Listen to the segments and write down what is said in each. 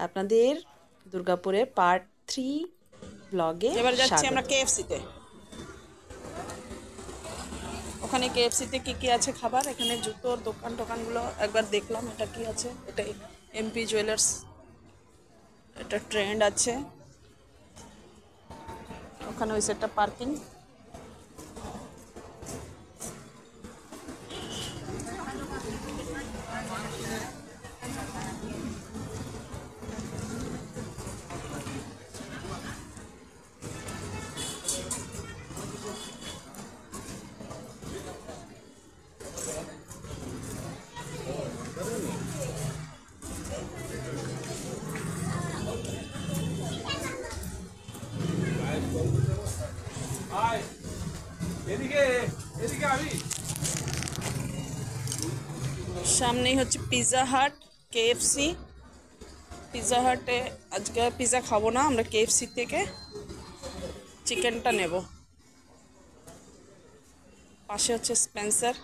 আপনাদের দুর্গাপুরের পার্ট 3 ব্লগে এবার যাচ্ছি আমরা কেএফসিতে। ওখানে কেএফসিতে কি কি আছে খাবার, এখানে জুতোর দোকান টোকানগুলো একবার দেখলাম। এটা কি আছে? এটা এমপি জুয়েলার্স, এটা ট্রেন্ড আছে। ওখানে ওই সেটটা পার্কিং। সামনেই হচ্ছে পিৎজা হাট, কেএফসি। পিৎজা হাটে আজকে পিৎজা খাবো না আমরা, কেএফসি থেকে চিকেনটা নেব। পাশে হচ্ছে স্পেন্সার।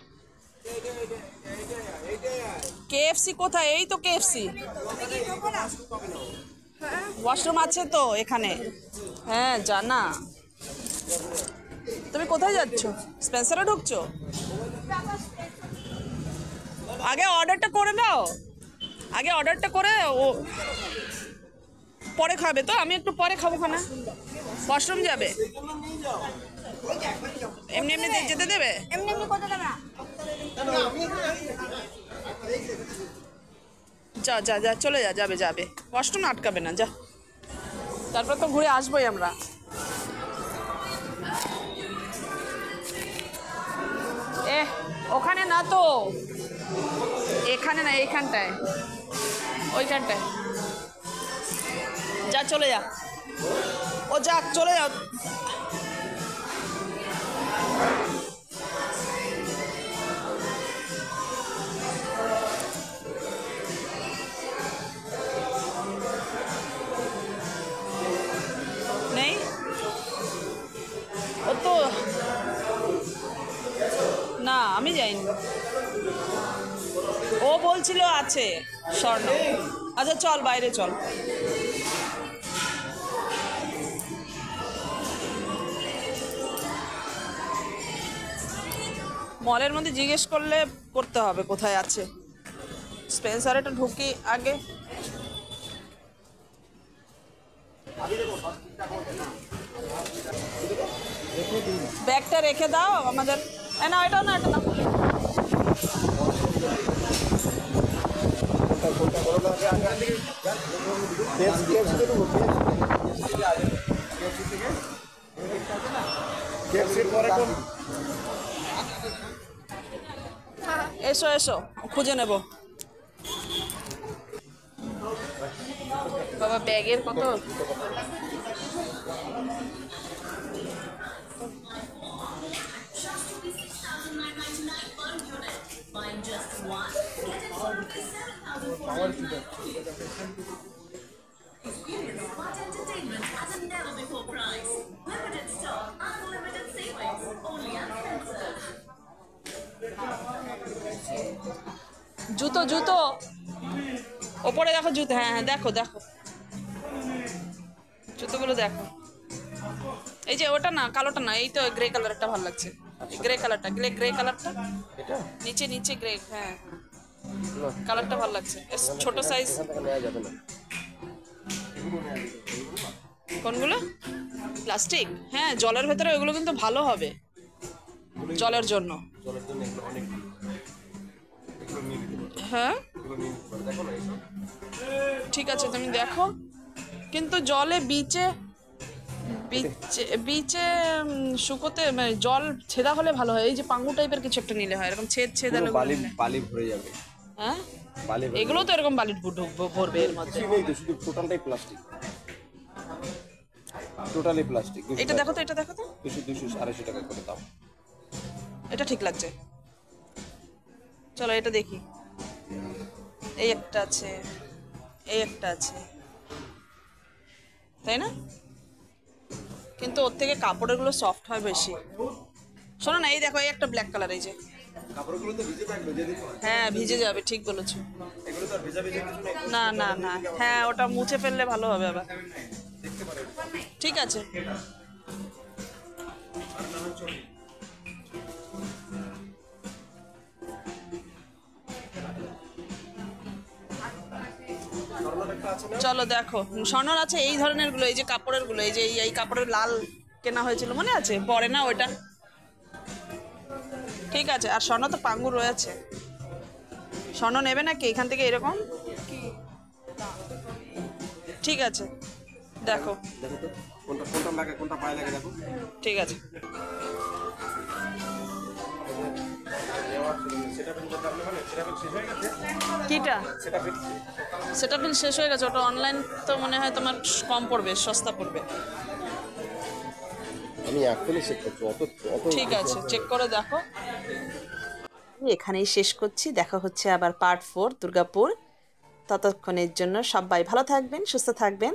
কেএফসি কোথায়? এই তো কেএফসি। ওয়াশরুম আছে তো এখানে। হ্যাঁ জানা। তুমি কোথায় যাচ্ছ? স্পেন্সারে ঢুকছো? আগে অর্ডারটা করে দাও, আগে অর্ডারটা করে ও পরে খাবে তো। আমি একটু পরে খাবো খানা। ওয়াশরুম যাবে? এমনি এমনি যেতে দেবে? এমনি এমনি কত দেবে না? যা যা যা, চলে যা, যাবে যাবে। ওয়াশরুম আটকাবে না, যা। তারপর তো ঘুরে আসবোই আমরা। ওখানে না তো, এখানে না, এইখানটায়, ওইখানটায়। যা, চলে যা। ও যাক, চলে যাও। নেই ও তো, না আমি যাইনি। ও বলছিল আছে স্বর্ণ। আচ্ছা চল, বাইরে চল। মলের মধ্যে জিজ্ঞেস করলে করতে হবে কোথায় আছে। স্পেন্সারেটা ঢুকি আগে। ব্যাগটা রেখে দাও আমাদের। না এটাও না, এটা না। এসো এসো, খুঁজে নেব। বাবা ব্যাগের কত। জুতো জুতো ওপরে দেখো, জুতো। হ্যাঁ হ্যাঁ, দেখো দেখো জুতোগুলো দেখো। এই যে ওটা না, কালোটা না, এই তো গ্রে কালারটা ভালো লাগছে। গ্রে কালারটা, গ্রে কালারটা নিচে নিচে গ্রে। হ্যাঁ কালারটা ভালো লাগছে। ছোট সাইজ কোনগুলো? প্লাস্টিক? হ্যাঁ জলের ভেতরে ওইগুলো কিন্তু ভালো হবে জলের জন্য। হ্যাঁ ঠিক আছে, তুমি দেখো। কিন্তু জলে বিচে বিচে শুকোতে মানে জল ছেদা হলে ভালো হয়। এই যে পাঙ্গু টাইপের কিছু একটা নিলে হয়, এরকম ছেদা বালি ভরে যাবে। হ্যাঁ এগুলো তো এরকম বালি ভরবে এর মধ্যে। শুধু টোটালটাই প্লাস্টিক, টোটালি প্লাস্টিক। এটা দেখো তো, এটা দেখো তো। 200-250 টাকা করে দাম। এটা ঠিক লাগছে, চলো এটা দেখি। এই একটা আছে, এই একটা আছে, তাই না? কিন্তু ওর থেকে কাপড়ের গুলো সফট হয় বেশি। শোনো না, এই দেখো, এই একটা ব্ল্যাক কালার। এই যে কাপড়গুলো তো ভিজে থাকবে যেদিন। হ্যাঁ ভিজে যাবে, ঠিক বলেছো। এগুলো না না না, হ্যাঁ ওটা মুছে ফেললে ভালো হবে আবার। ঠিক আছে, চলো দেখো স্বর্ণর আছে এই ধরনের গুলো, এই যে কাপড়ের গুলো, এই যে এই কাপড়ের লাল কেনা হয়েছিল মনে আছে, পরে না ওইটা। ঠিক আছে, আর স্বর্ণ তো পাঙ্গুর রয়েছে। স্বর্ণ নেবে নাকি এখান থেকে এরকম? ঠিক আছে দেখো, দেখো তো কোনটা কোনটা লাগে, কোনটা পায়ে লাগে দেখো। ঠিক আছে। কিটা সেটা বিল শেষ হয়ে গেছে, ওটা অনলাইন তো মনে হয় তোমার কম পড়বে, সস্তা পড়বে। আমি এখনই চেক করছি, অত অত ঠিক আছে, চেক করে দেখো। এখানেই শেষ করছি, দেখা হচ্ছে আবার পার্ট 4 দুর্গাপুর। ততক্ষণের জন্য সবাই ভালো থাকবেন, সুস্থ থাকবেন।